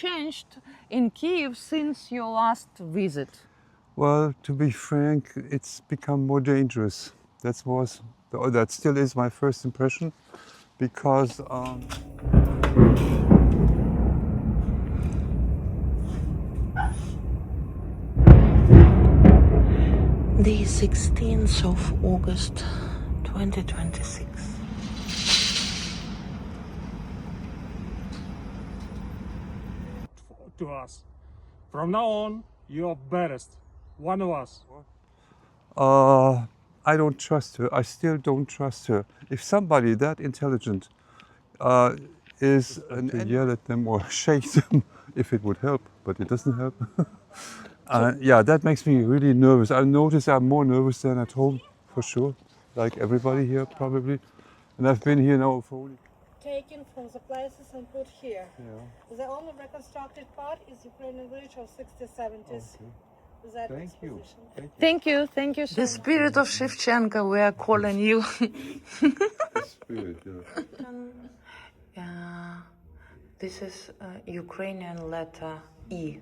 changed in Kyiv since your last visit? Well, to be frank, it's become more dangerous. That still is my first impression, because The 16th of August 2026. To us. From now on, you are baddest. One of us. I don't trust her. I still don't trust her. If somebody that intelligent is to yell at them or shake them, if it would help, but it doesn't help. Yeah, that makes me really nervous. I notice I'm more nervous than at home, for sure, like everybody here probably. And I've been here now for only... Taken from the places and put here. Yeah. The only reconstructed part is Ukrainian village of 60s, 70s. Okay. That Thank you. exposition. Thank you, thank you so The much. spirit of Shevchenko, we are calling you. The spirit, This is Ukrainian letter E.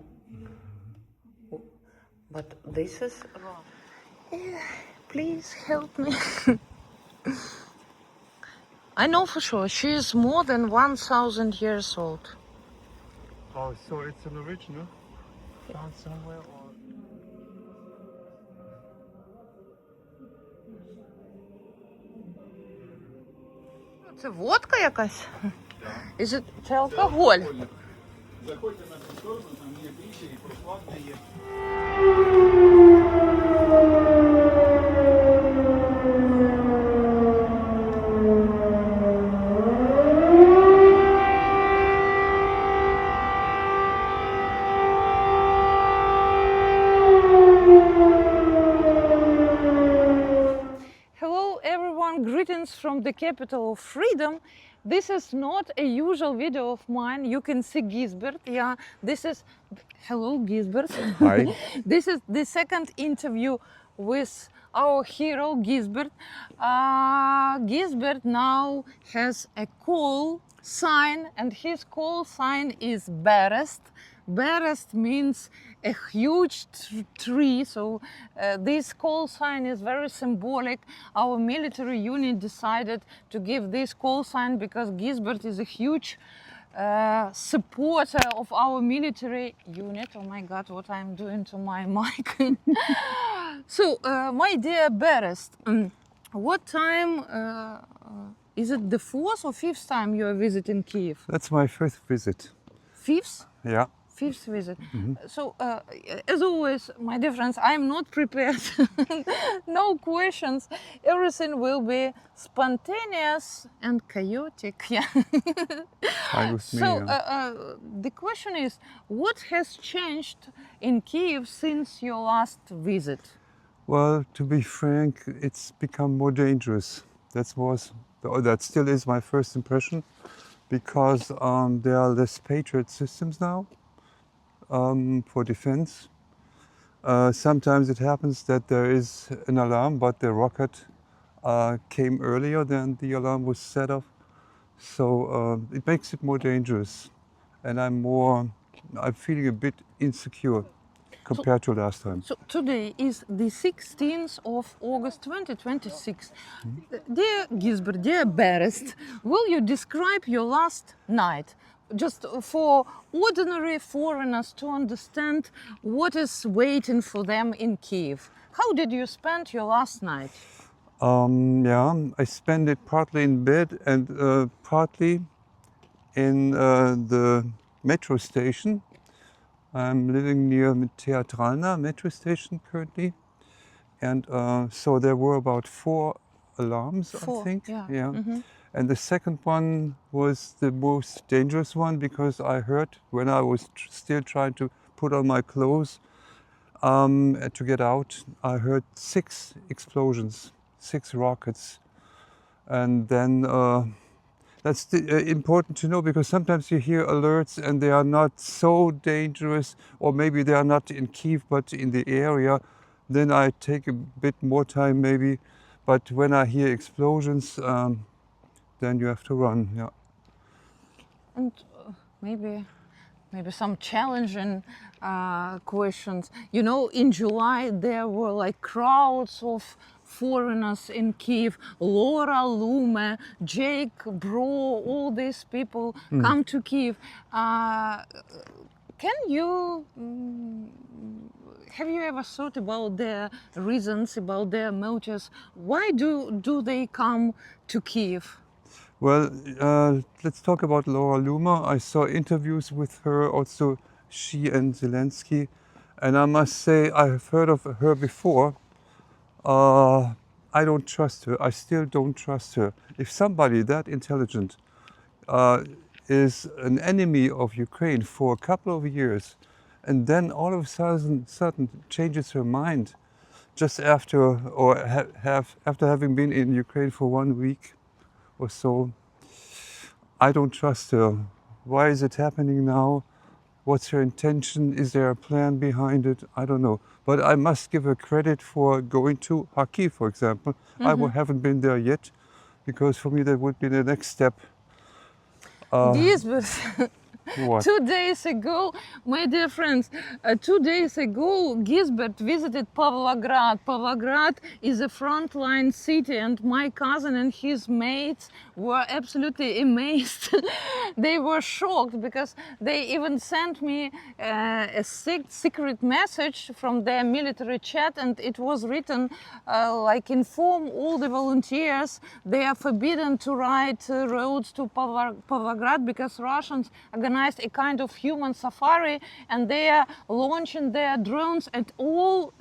But this is wrong. Please help me. I know for sure she is more than 1,000 years old. Oh, so it's an original? Found somewhere or... Це водка якась? Це алкоголь. Заходьте на цю сторону, там є більше і прохладне є. Hello everyone, greetings from the capital of freedom. This is not a usual video of mine. You can see Gisbert. Yeah, this is... Hello Gisbert. Hi. This is the second interview with our hero Gisbert. Gisbert now has a call sign, and his call sign is Berest. Berest means a huge tree, so this call sign is very symbolic. Our military unit decided to give this call sign because Gisbert is a huge supporter of our military unit. Oh my God, what I'm doing to my mic. So, my dear Berest, what time, is it the fourth or fifth time you are visiting Kyiv? That's my first visit. Fifth? Yeah. Fifth visit. So, as always, my dear friends, I'm not prepared. No questions. Everything will be spontaneous and chaotic. Yeah. Fine with me, So, yeah. the question is, what has changed in Kyiv since your last visit? Well, to be frank, it's become more dangerous. That still is my first impression, because there are less Patriot systems now. For defense. Sometimes it happens that there is an alarm, but the rocket came earlier than the alarm was set off. So it makes it more dangerous. And I'm feeling a bit insecure compared to last time. So today is the 16th of August 2026. Dear Gisbert, dear Berest, will you describe your last night? Just for ordinary foreigners to understand what is waiting for them in Kyiv. How did you spend your last night? Yeah, I spent it partly in bed and partly in the metro station. I'm living near Teatralna metro station currently. And so there were about 4 alarms, I think. Yeah. Mm-hmm. And the second one was the most dangerous one, because I heard when I was still trying to put on my clothes to get out, I heard 6 explosions, 6 rockets. And then that's important to know, because sometimes you hear alerts and they are not so dangerous, or maybe they are not in Kyiv but in the area. Then I take a bit more time maybe. But when I hear explosions, then you have to run, yeah. And maybe maybe some challenging questions. You know, in July there were like crowds of foreigners in Kyiv. Laura, Lume, Jake, Bro, all these people come to Kyiv. Can you have you ever thought about their reasons, about their motives? Why do they come to Kyiv? Well, let's talk about Laura Luma. I saw interviews with her, also she and Zelensky, and I must say I have heard of her before. I don't trust her. I still don't trust her. If somebody that intelligent is an enemy of Ukraine for a couple of years, and then all of a sudden changes her mind just after, or after having been in Ukraine for 1 week or so, I don't trust her. Why is it happening now? What's her intention? Is there a plan behind it? I don't know. But I must give her credit for going to Kharkiv, for example. I haven't been there yet, because for me that would be the next step. Gisbert, What? 2 days ago, my dear friends, 2 days ago, Gisbert visited Pavlograd. Pavlograd is a frontline city, and my cousin and his mates were absolutely amazed. They were shocked because they even sent me a secret message from their military chat, and it was written like, inform all the volunteers they are forbidden to ride roads to Pavlograd because Russians organized a kind of human safari, and they are launching their drones at all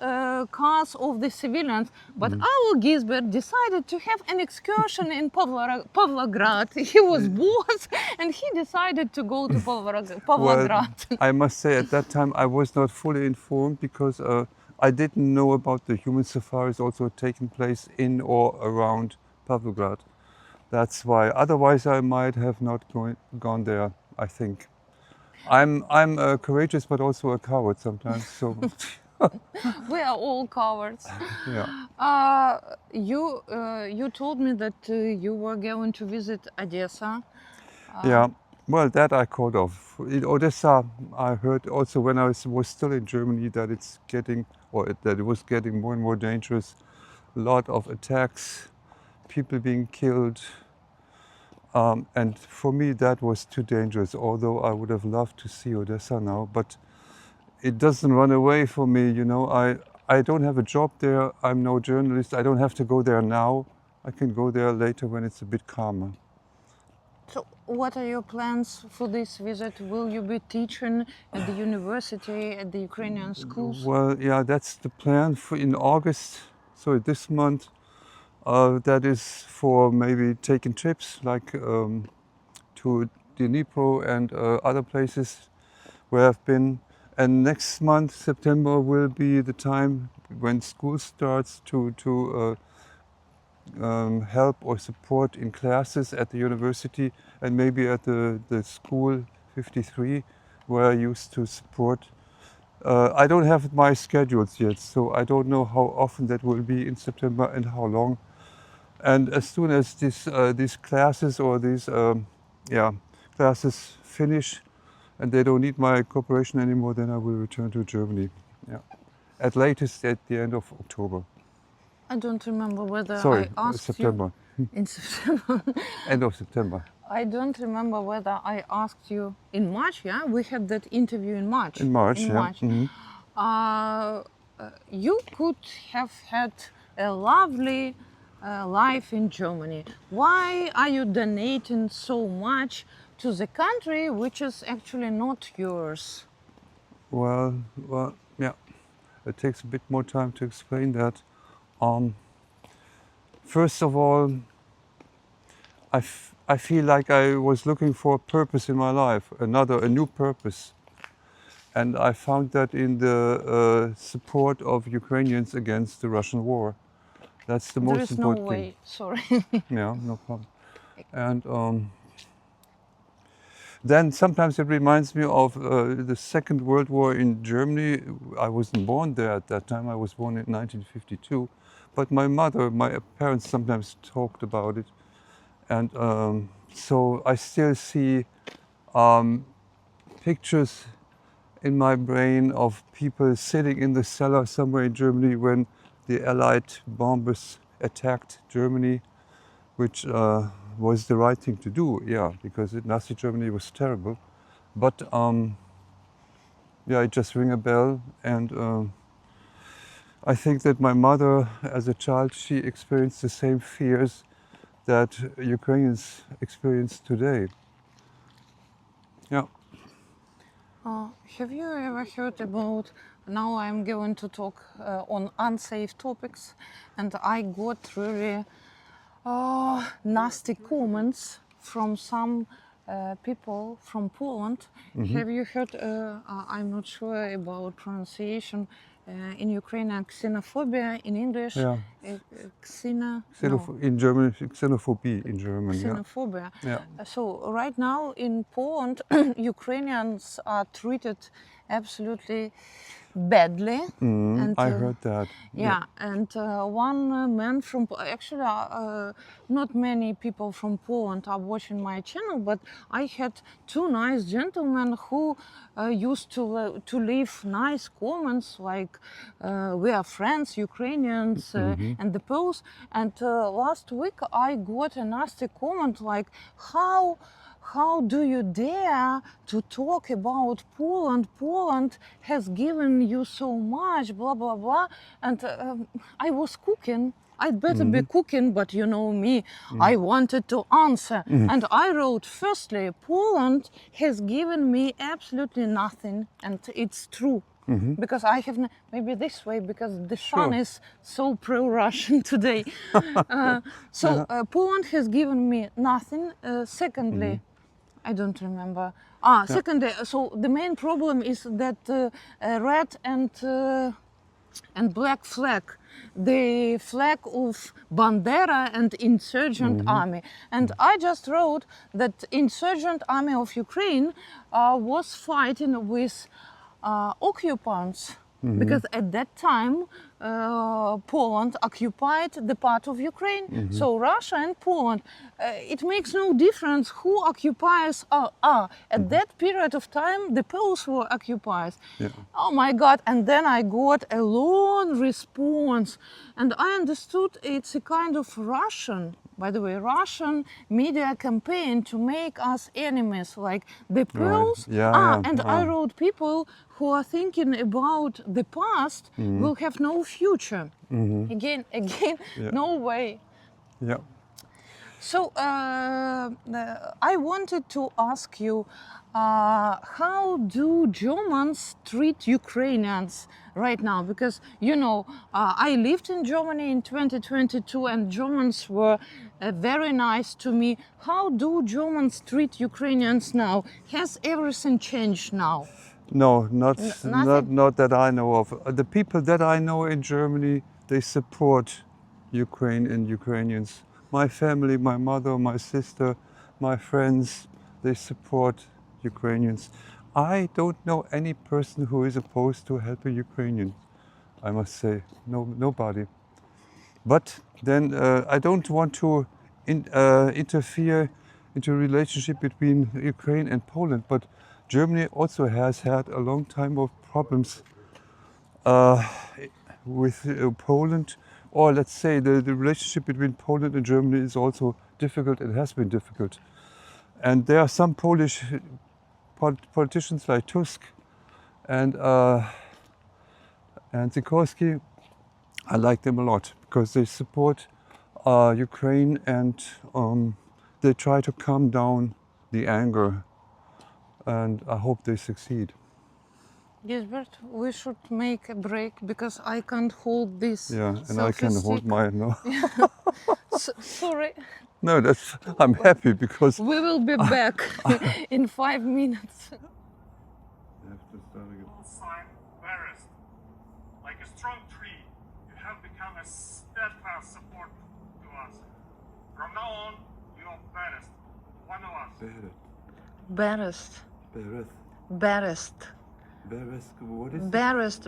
cars of the civilians. But our Gisbert decided to have an excursion in Pavlograd. He was bored and he decided to go to Pavlograd. Well, I must say at that time I was not fully informed, because I didn't know about the human safaris also taking place in or around Pavlograd. That's why. Otherwise I might have not gone there, I think. I'm courageous but also a coward sometimes, so We are all cowards. yeah. You told me that you were going to visit Odessa. Yeah, well, that I called off. In Odessa, I heard also when I was still in Germany that it's getting, or that it was getting more and more dangerous. A lot of attacks, people being killed. And for me, that was too dangerous, although I would have loved to see Odessa now. But it doesn't run away from me, you know. I don't have a job there. I'm no journalist. I don't have to go there now. I can go there later when it's a bit calmer. So, what are your plans for this visit? Will you be teaching at the university, at the Ukrainian schools? Well, yeah, that's the plan for in August. So this month, that is for maybe taking trips like to Dnipro and other places where I've been. And next month, September, will be the time when school starts to help or support in classes at the university, and maybe at the school 53 where I used to support. I don't have my schedules yet, so I don't know how often that will be in September and how long. And as soon as these classes or these classes finish and they don't need my cooperation anymore, then I will return to Germany. Yeah, at latest at the end of October. I don't remember whether Sorry, I asked September. you in September. End of September. I don't remember whether I asked you in March. Yeah, we had that interview in March. In March, yeah. Mhm. You could have had a lovely life in Germany. Why are you donating so much to the country which is actually not yours? Well, yeah. It takes a bit more time to explain that. First of all, I feel like I was looking for a purpose in my life, a new purpose. And I found that in the support of Ukrainians against the Russian war. That's the most important There is no way, sorry. Yeah, no problem. And then sometimes it reminds me of the Second World War in Germany. I wasn't born there at that time. I was born in 1952. But my parents sometimes talked about it. And so I still see pictures in my brain of people sitting in the cellar somewhere in Germany when the Allied bombers attacked Germany, which was the right thing to do, yeah, because Nazi Germany was terrible. But yeah, it just rang a bell, and I think that my mother, as a child, she experienced the same fears that Ukrainians experience today. Yeah. Have you ever heard about, now I'm going to talk on unsafe topics, and I got really nasty comments from some people from Poland. Have you heard, I'm not sure about pronunciation, in Ukrainian, xenophobia, in English, Yeah. In German, xenophobia in German. Xenophobia. Yeah. So right now in Poland, Ukrainians are treated absolutely badly. And, I heard that. Yeah, and one man from actually not many people from Poland are watching my channel, but I had two nice gentlemen who used to leave nice comments like we are friends, Ukrainians, and the Poles. And last week I got a nasty comment like, how do you dare to talk about Poland? Poland has given you so much, blah, blah, blah. And I was cooking. I'd better be cooking, but you know me, I wanted to answer. And I wrote, firstly, Poland has given me absolutely nothing. And it's true. Because I have, maybe this way, because the sun is so pro-Russian today. Poland has given me nothing. Secondly, I don't remember. Secondly, so the main problem is that red and black flag, the flag of Bandera and insurgent army. And I just wrote that insurgent army of Ukraine was fighting with occupants. Because at that time, Poland occupied the part of Ukraine. So Russia and Poland, it makes no difference who occupies. At that period of time, the Poles were occupiers. Yeah. Oh my God! And then I got a long response, and I understood it's a kind of Russian. By the way, Russian media campaign to make us enemies, like the Poles. Right. I wrote people who are thinking about the past will have no future. Again, no way. Yeah. So I wanted to ask you, how do Germans treat Ukrainians right now? Because, you know, I lived in Germany in 2022 and Germans were very nice to me. How do Germans treat Ukrainians now? Has everything changed now? No, not that I know of. The people that I know in Germany, they support Ukraine and Ukrainians. My family, my mother, my sister, my friends, they support Ukrainians. I don't know any person who is opposed to helping Ukrainians, I must say. No, nobody. But then I don't want to interfere into a relationship between Ukraine and Poland, but Germany also has had a long time of problems with Poland, or let's say the relationship between Poland and Germany is also difficult. It has been difficult. And there are some Polish politicians like Tusk and Sikorski. I like them a lot because they support Ukraine and they try to calm down the anger. And I hope they succeed. Gisbert, we should make a break because I can't hold this. Yeah, and I can hold mine. No, sorry. no, I'm happy because We will be back in 5 minutes. Sign embarrassed. Like a strong tree, you have become a steadfast support to us. From now on, you are embarrassed. One of us. Barest. What is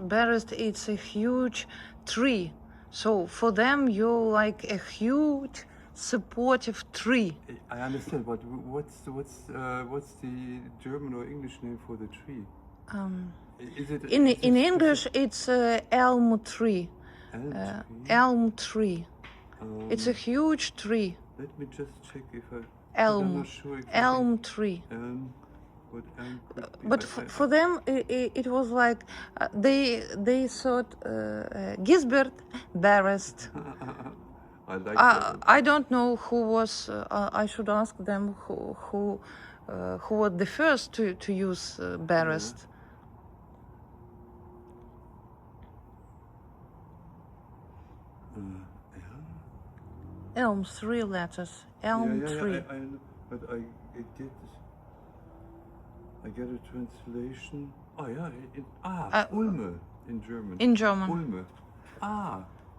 Barest, it's a huge tree. So for them, you're like a huge supportive tree. I understand, but what's the German or English name for the tree? Is it In English, it's elm tree. elm tree? Elm tree. It's a huge tree. Let me just check if I. Elm. I'm not sure exactly. Elm tree. Elm. What elm could be? But for them, it was like they thought Gisbert Barest. I like that. I don't know who was. I should ask them who was the first to use Barest. Elm, 3 letters. Elm tree. I know, but I get a translation. Oh yeah, Ulme in German. In German. Ulme.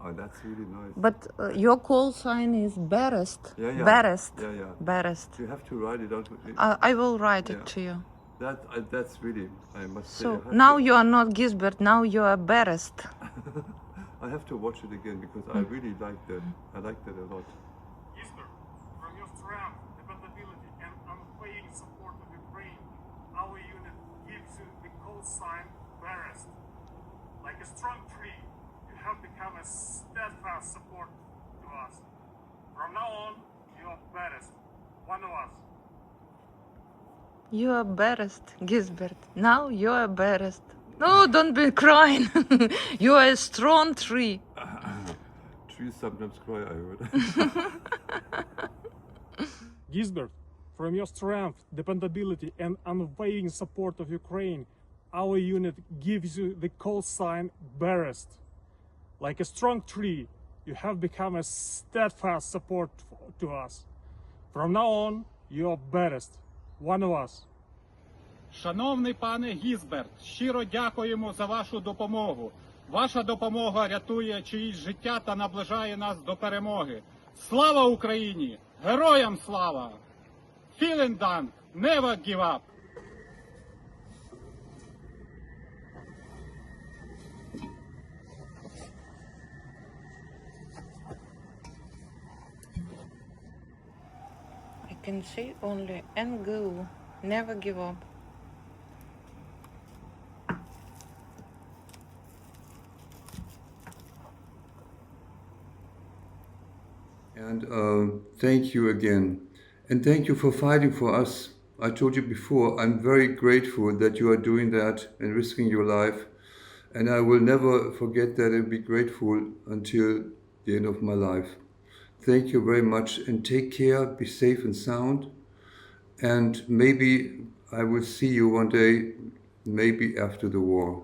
Oh, that's really nice. But your call sign is Barest. Yeah. Barest. Yeah. Barest. You have to write it out. I will write it to you. That's really, I must say. So now you are not Gisbert, now you are Barest. I have to watch it again because I really like that. I like that a lot. Gisbert, from your strength, dependability, and unwavering support of Ukraine, our unit gives you the call sign Barest. Like a strong tree, you have become a steadfast support to us. From now on, you are Barest, one of us. You are Barest, Gisbert. Now you are Barest. No, don't be crying. You are a strong tree. Trees sometimes cry, I heard. Gisbert, from your strength, dependability, and unwavering support of Ukraine, our unit gives you the call sign Barest. Like a strong tree, you have become a steadfast support to us. From now on, you are Barest, one of us. Шановний пане Гізберт, щиро дякуємо за вашу допомогу. Ваша допомога рятує чиїсь життя та наближає нас до перемоги. Слава Україні! Героям слава! Vielen Dank! Never give up! I can say only and go. Never give up. And thank you again. And thank you for fighting for us. I told you before, I'm very grateful that you are doing that and risking your life. And I will never forget that and be grateful until the end of my life. Thank you very much and take care, be safe and sound. And maybe I will see you one day, maybe after the war.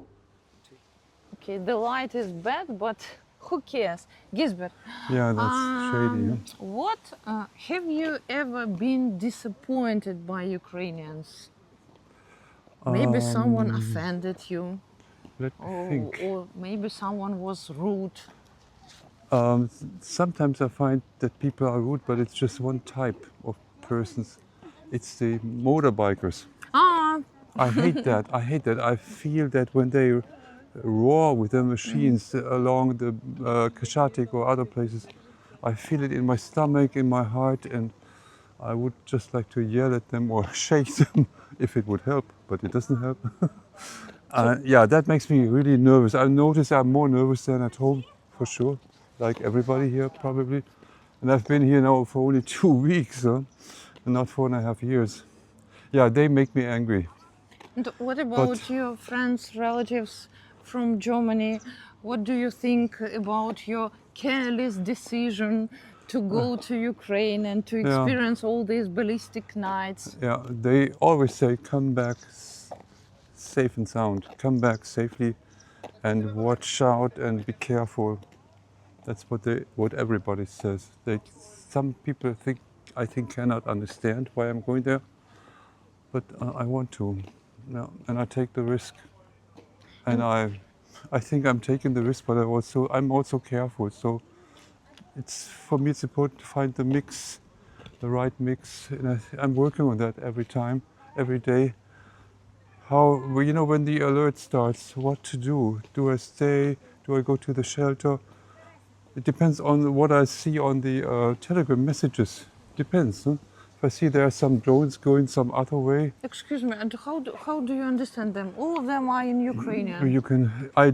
Okay, the light is bad, but who cares? Gisbert. Yeah, that's shady. What have you ever been disappointed by Ukrainians? Maybe someone offended you, Let me think. or maybe someone was rude. Sometimes I find that people are rude, but it's just one type of persons. It's the motorbikers. I hate that. I feel that when they roar with their machines along the Kashatik or other places, I feel it in my stomach, in my heart, and I would just like to yell at them or shake them if it would help, but it doesn't help. Yeah, that makes me really nervous. I notice I'm more nervous than at home, for sure, like everybody here probably. And I've been here now for only 2 weeks, and not 4.5 years. Yeah, they make me angry. And what about your friends, relatives from Germany? What do you think about your careless decision to go to Ukraine and to experience all these ballistic nights? Yeah, they always say, come back safe and sound. Come back safely and watch out and be careful. That's what everybody says. Some people I think cannot understand why I'm going there, but I want to. Yeah, and I take the risk. And I think I'm taking the risk, but I'm also careful. So for me it's important to find the mix, the right mix. And I'm working on that every time, every day. When the alert starts, what to do? Do I stay? Do I go to the shelter? It depends on what I see on the Telegram messages. Depends. Huh? If I see there are some drones going some other way, Excuse me, and how do you understand them? All of them are in Ukrainian. you can. I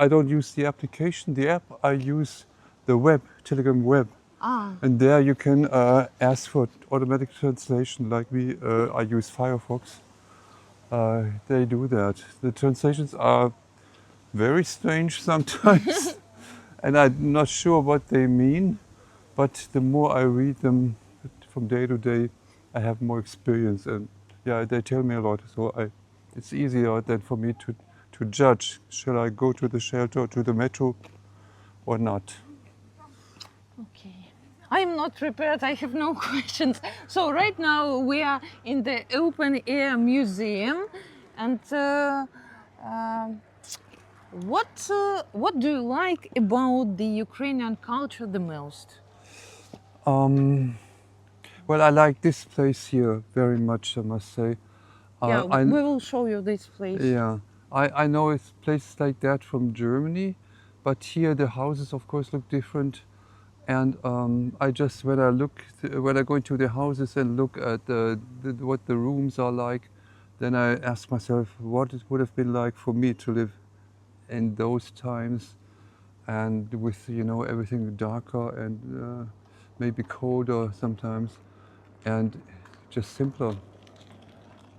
don't use the application, the app. I use the web, Telegram web, and there you can ask for automatic translation. Like I use Firefox. They do that. The translations are very strange sometimes, and I'm not sure what they mean. But the more I read them from day to day, I have more experience, and yeah, they tell me a lot. So it's easier than for me to judge. Shall I go to the shelter, to the metro, or not? Okay. I'm not prepared. I have no questions. So right now we are in the open air museum, and what do you like about the Ukrainian culture the most? Well, I like this place here very much, I must say. Yeah, I, we will show you this place. Yeah, I know it's places like that from Germany, but here the houses, of course, look different. And I just when I go into the houses and look at what the rooms are like, then I ask myself what it would have been like for me to live in those times, and with everything darker and maybe colder sometimes, and just simpler.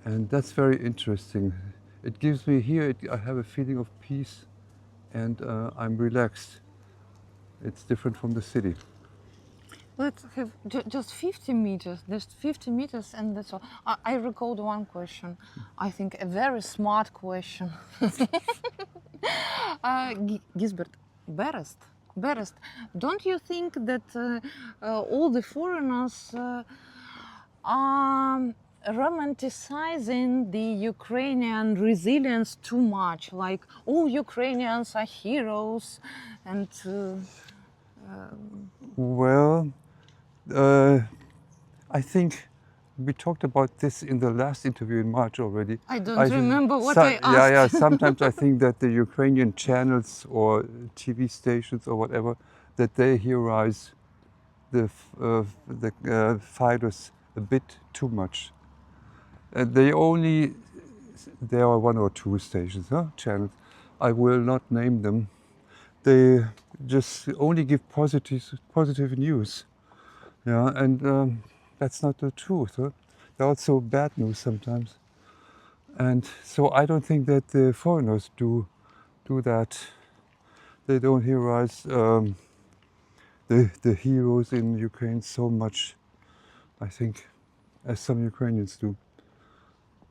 And that's very interesting. It gives me here. I have a feeling of peace, and I'm relaxed. It's different from the city. Let's have just 50 meters, just 50 meters, and that's all. I recalled one question, I think a very smart question. Gisbert, Berest, don't you think that all the foreigners are romanticizing the Ukrainian resilience too much? Like all Ukrainians are heroes and... Well, I think we talked about this in the last interview in March already. I don't remember what I asked. Yeah. Sometimes I think that the Ukrainian channels or TV stations or whatever, that they heroize the fighters a bit too much. There are one or two stations, channels. I will not name them. They just only give positive news. Yeah, and that's not the truth. Huh? There are also bad news sometimes. And so I don't think that the foreigners do that. They don't heroize the heroes in Ukraine so much, I think, as some Ukrainians do.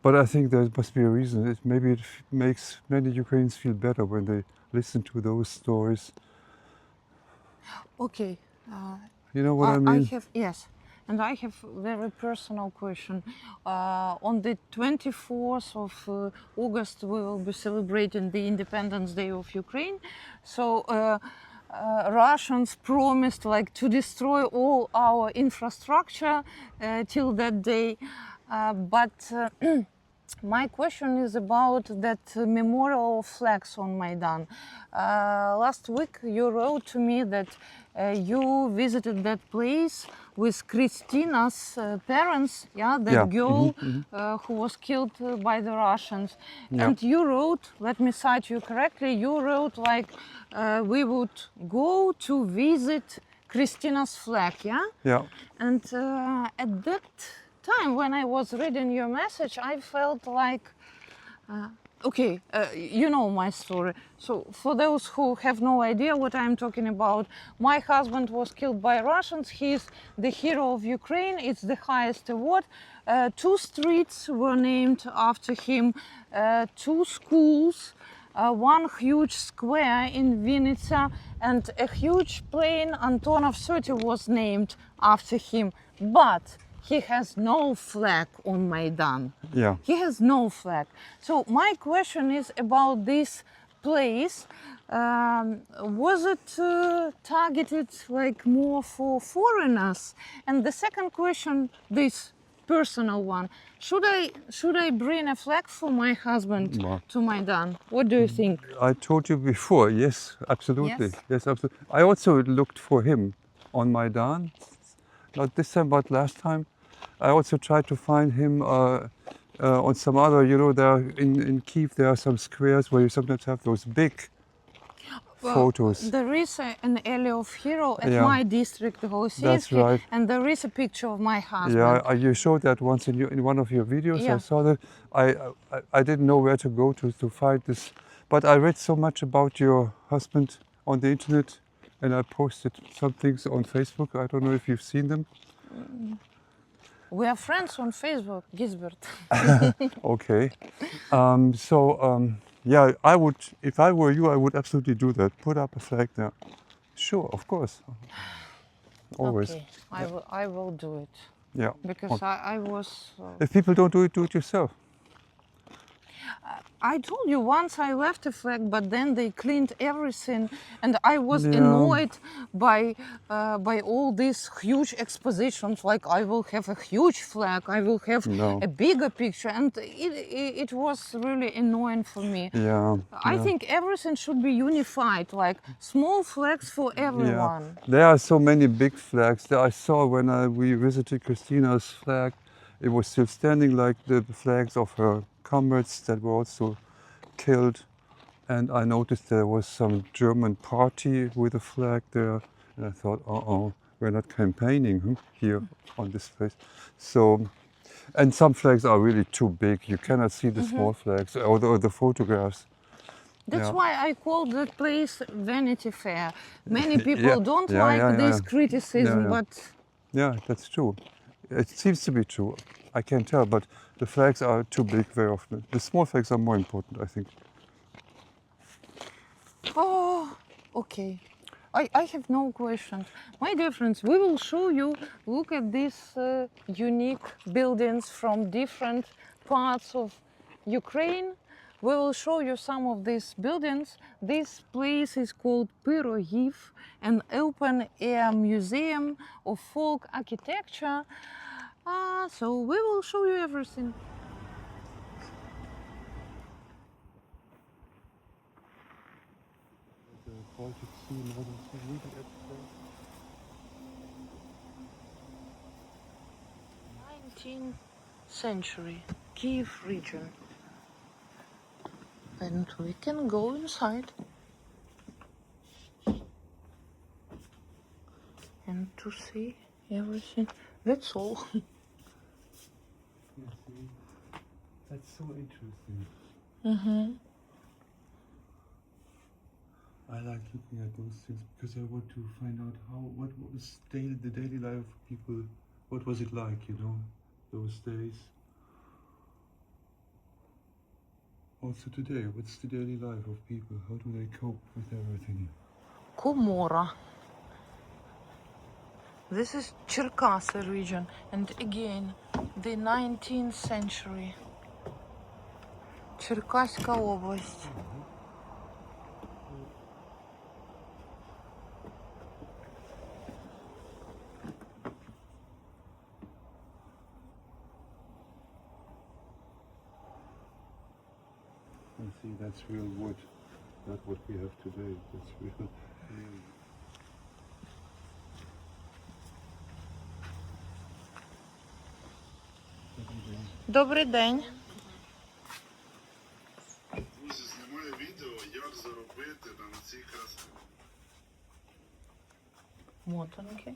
But I think there must be a reason. Maybe it makes many Ukrainians feel better when they listen to those stories. Okay. You know what I mean? Yes. And I have a very personal question. On the 24th of August, we will be celebrating the Independence Day of Ukraine. So Russians promised to destroy all our infrastructure till that day. But my question is about that memorial flags on Maidan. Last week you wrote to me that you visited that place with Christina's parents, girl who was killed by the Russians. Yeah. And you wrote, let me cite you correctly, you wrote we would go to visit Christina's flag, yeah? Yeah. And at that time when I was reading your message, I felt you know my story. So for those who have no idea what I'm talking about, my husband was killed by Russians. He's the hero of Ukraine. It's the highest award. 2 streets were named after him, 2 schools, 1 huge square in Vita, and a huge plane Antonov 30 was named after him. But he has no flag on Maidan. Yeah. He has no flag. So my question is about this place. Was it targeted more for foreigners? And the second question, this personal one. Should I bring a flag for my husband No. to Maidan? What do you think? I told you before, yes, absolutely. Yes? Yes, absolutely. I also looked for him on Maidan, not this time, but last time. I also tried to find him on some other, there in Kyiv, there are some squares where you sometimes have those big photos. There is an alley of hero at Yeah. my district, Голосіївський, That's right. and there is a picture of my husband. Yeah, you showed that once in one of your videos. Yeah. I saw that. I didn't know where to go to find this, but I read so much about your husband on the internet, and I posted some things on Facebook. I don't know if you've seen them. We are friends on Facebook, Gisbert. Okay. Yeah, I would, if I were you, I would absolutely do that. Put up a flag there. Sure, of course. Always. Okay, I will do it. Yeah. Because I was... If people don't do it yourself. I told you once I left a flag, but then they cleaned everything, and I was Yeah. annoyed by all these huge expositions. Like I will have a huge flag, I will have No. a bigger picture, and it was really annoying for me. Yeah. I think everything should be unified, like small flags for everyone. Yeah. There are so many big flags that I saw when we visited Christina's flag. It was still standing, like the flags of her comrades that were also killed. And I noticed there was some German party with a flag there. And I thought, we're not campaigning here on this place. So, and some flags are really too big. You cannot see the small flags or the photographs. That's Yeah. why I call that place Vanity Fair. Many people Yeah. don't Yeah, like yeah, this yeah. criticism, Yeah, yeah. but Yeah, that's true. It seems to be true. I can't tell, but the flags are too big very often. The small flags are more important, I think. oh, okay. I have no questions. My dear friends, we will show you, look at these unique buildings from different parts of Ukraine. We will show you some of these buildings. This place is called Pyrogiv, an open-air museum of folk architecture. So we will show you everything. '19th century, Kyiv region. And we can go inside and to see everything. That's all. That's so interesting. Mm-hmm. I like looking at those things because I want to find out what was the daily life of people. What was it like, those days? Also today, what's the daily life of people? How do they cope with everything? Komora. This is Cherkasy region, and again, the 19th century. Черкаська область. And see, that's real wood, not what we have today. That's real. Добрий день. Друзі, знімаю відео, як заробити на цій красі. Мотанки.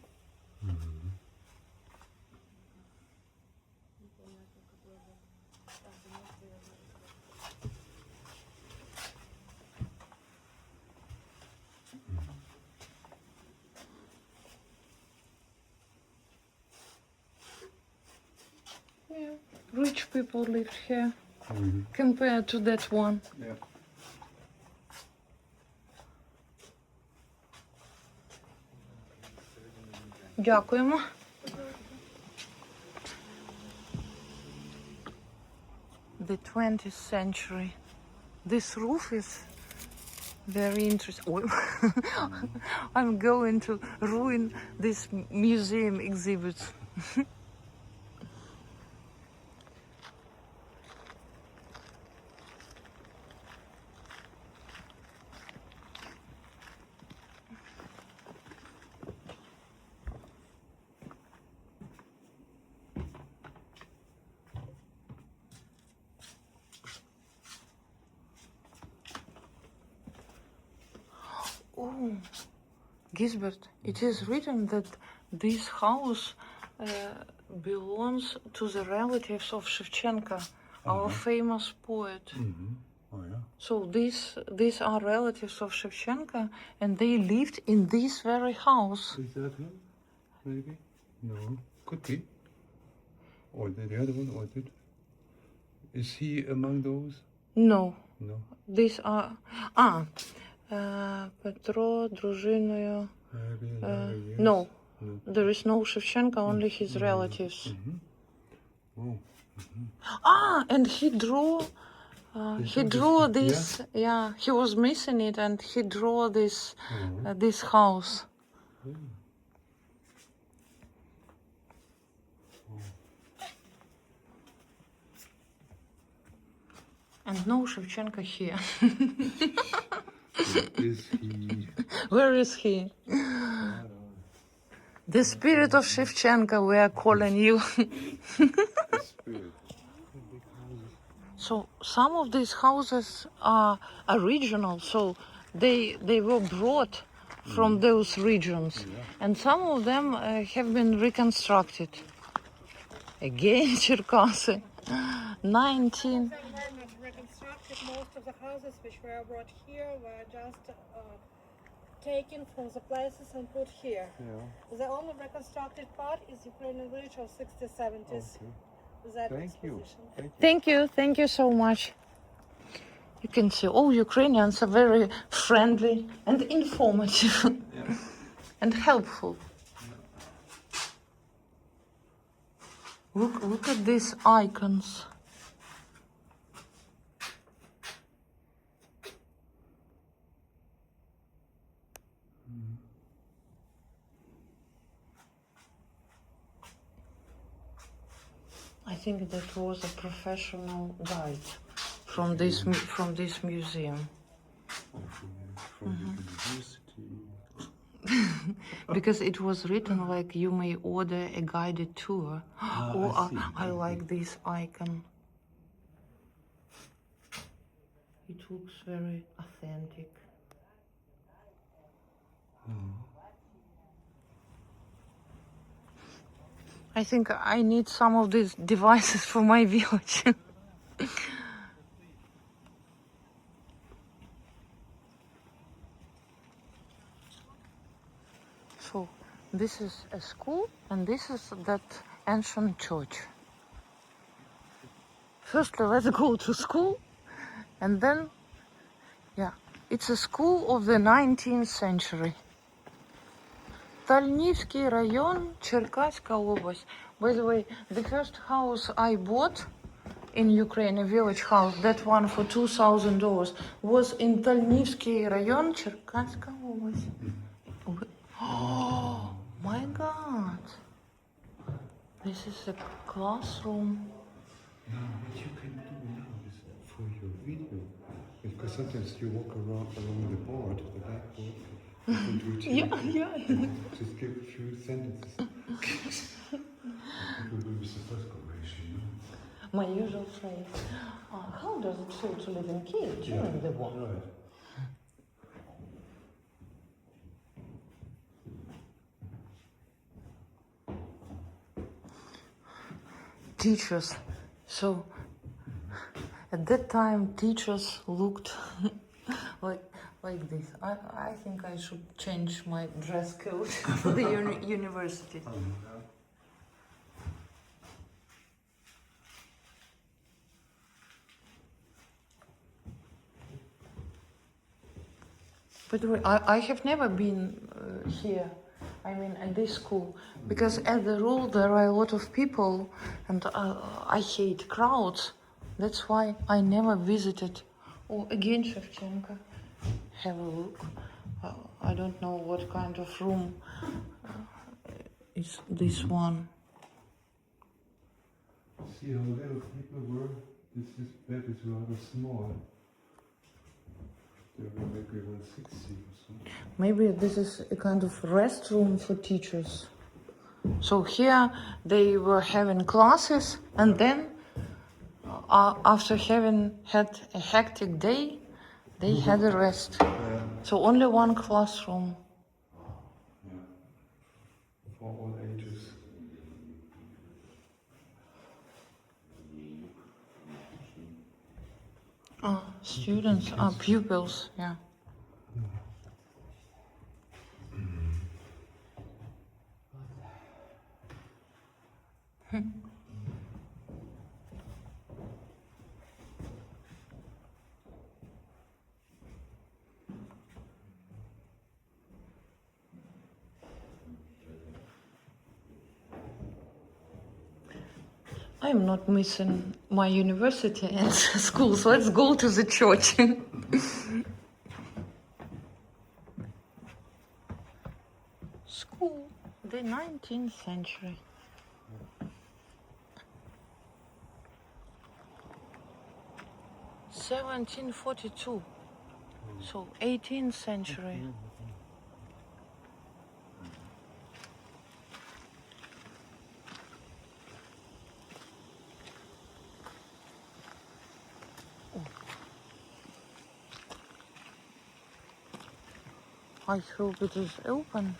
Yeah, rich people live here compared to that one. Yeah. Дякуємо. The 20th century. This roof is very interesting. Oh, I'm going to ruin this museum exhibit. Oh, Gisbert, it is written that this house belongs to the relatives of Shevchenko, our famous poet. Oh yeah. So these are relatives of Shevchenko, and they lived in this very house. Is that him? Maybe? No. Could be. Or the other one, or did. Is he among those? No, No. these are Petro, дружиною. Maybe another years. No, No. there is no Shevchenko, only his relatives. Oh. And he drew this. Yeah, he was missing it, and he drew this this house. And no Shevchenko here. Is he? Where is he? The spirit of Shevchenko, we are calling you. Spirit. So some of these houses are original, so they were brought from those regions, and some of them have been reconstructed. Again, Cherkasy, 19. They were not reconstructed. Most of the houses which were brought here were just taken from the places and put here. Yeah. The only reconstructed part is Ukrainian village of 60s, 70s. That Thank you. exposition. Thank you so much. You can see all Ukrainians are very friendly and informative and helpful. Look at these icons. I think that was a professional guide from this museum. From the university. Because it was written like you may order a guided tour. I like this icon. It looks very authentic. I think I need some of these devices for my village. So this is a school, and this is that ancient church. Firstly, let's go to school, and then, yeah, it's a school of the 19th century. Тальнівський район, Черкаська область. By the way, the first house I bought in Ukraine, a village house, that one for $2,000, was in Тальнівський район, Черкаська область. Oh my God! This is a classroom. No, what you can do now is for your video, because sometimes you walk around along the board, the blackboard. You can do it here. Yeah. Just give a few sentences. People will be supposed to My usual phrase. How does it feel to live in Kyiv during the war? Right. Teachers. So at that time, teachers looked like this. I think I should change my dress code for the university. By the way, I have never been here, I mean at this school, because as a rule there are a lot of people and I hate crowds. That's why I never visited. Oh, again Shevchenko. Have a look. I don't know what kind of room is this one. See how little people were? This bed is rather small. There were maybe 160 or so. Maybe this is a kind of restroom for teachers. So here they were having classes, and then after having had a hectic day, They had a rest. So only one classroom. For all ages. Students, pupils, yeah. I'm not missing my university and school, so let's go to the church. School, the 19th century. (1742), so 18th century. I hope it is open.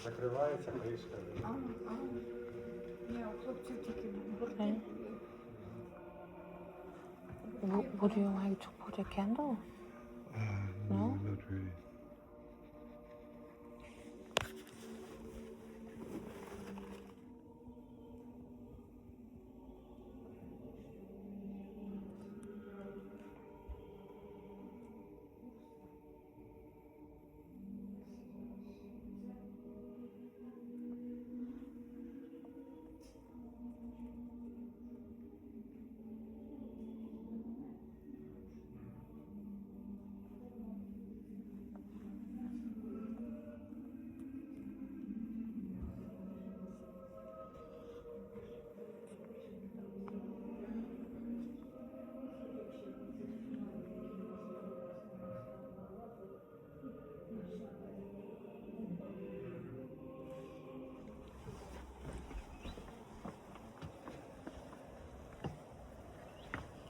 Закривається кришка. Ні, у хлопців тільки Okay. Would you like to put a candle? No, No? not really.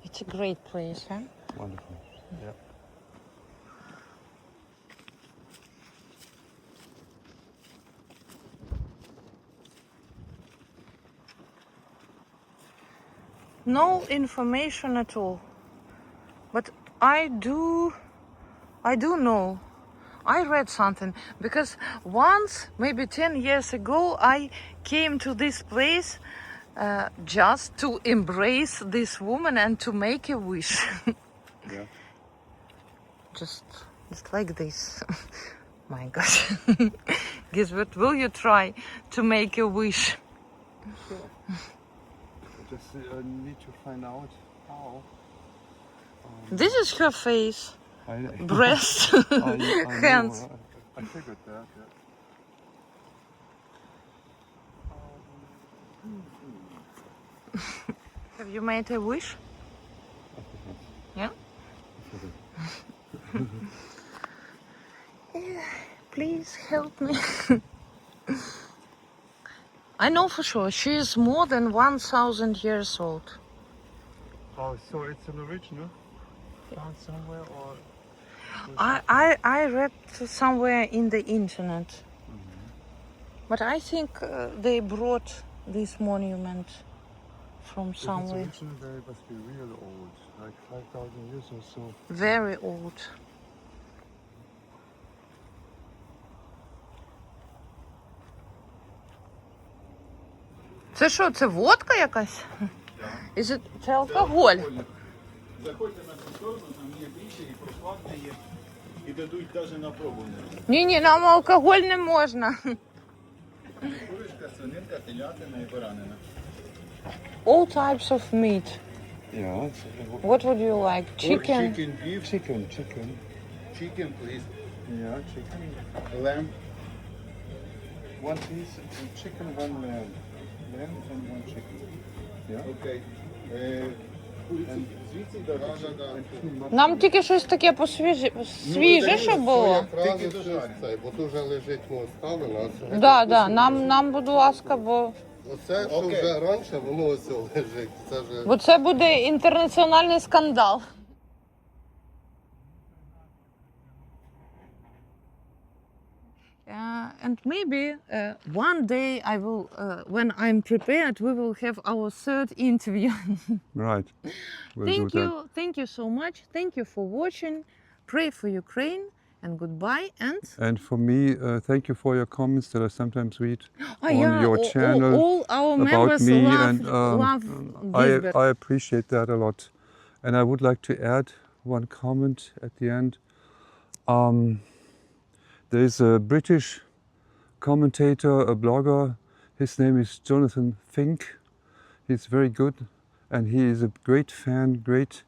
It's a great place, huh? Wonderful. Yeah. No information at all. But I do know. I read something because once, maybe 10 years ago, I came to this place just to embrace this woman and to make a wish. Yeah. just like this. My gosh. Gisbert, will you try to make a wish? Sure. Just need to find out how. This is her face, breast, I hands. know, I figured that. Yeah. Have you made a wish? Yeah? Yeah, please help me. I know for sure she is more than 1,000 years old. Oh, so it's an original? Found somewhere or? I read somewhere in the internet. But I think they brought this monument from somewhere. If it's original, then it must be real old, like 5,000 years or so. Very old. Це що, це водка якась? Це алкоголь? Заходьте на цю сторону, там є більше і прохладне є. І дадуть навіть на пробу. Ні, нам алкоголь не можна. Курочка, свининка, телятина і баранина. All types of meat. Yeah. What would you like? Chicken? Chicken, beef. Chicken. Chicken, please. Yeah, chicken. Lamb. One piece, chicken, one lamb. Lamb and one chicken. Yeah. Okay. Нам тільки щось таке свіже було. Якраз цей, бо тут вже лежить ставлено. Да, нам, будь ласка, бо Оце, що вже раніше, воно ось лежить. Це вже... бо це буде інтернаціональний скандал. And maybe one day I will, when I'm prepared, we will have our third interview. Right. We'll do that. Thank you so much. Thank you for watching. Pray for Ukraine and goodbye. And for me, thank you for your comments that I sometimes read on yeah, your channel all our about members me, love, and love this. I appreciate that a lot. And I would like to add one comment at the end. There is a British commentator, a blogger. His name is Jonathan Fink. He's very good, and he is a great fan, great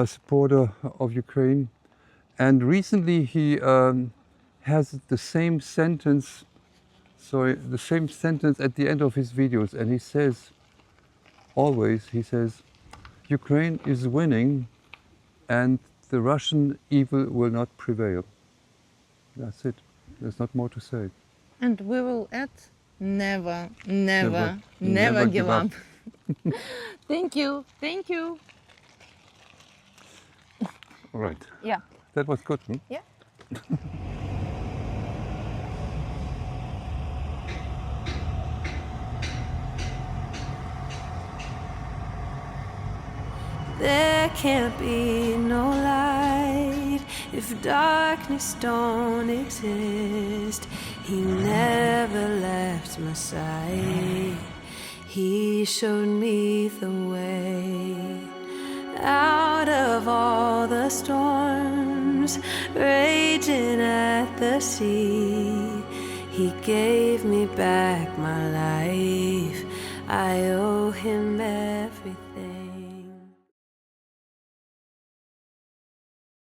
supporter of Ukraine. And recently he has the same sentence at the end of his videos, and he says, Ukraine is winning and the Russian evil will not prevail. That's it. There's not more to say. And we will add never give up. Thank you. All right. Yeah. That was good. Yeah. There can't be no light if darkness don't exist. He never left my side. He showed me the way out of all the storms raging at the sea. He gave me back my life. I owe him everything.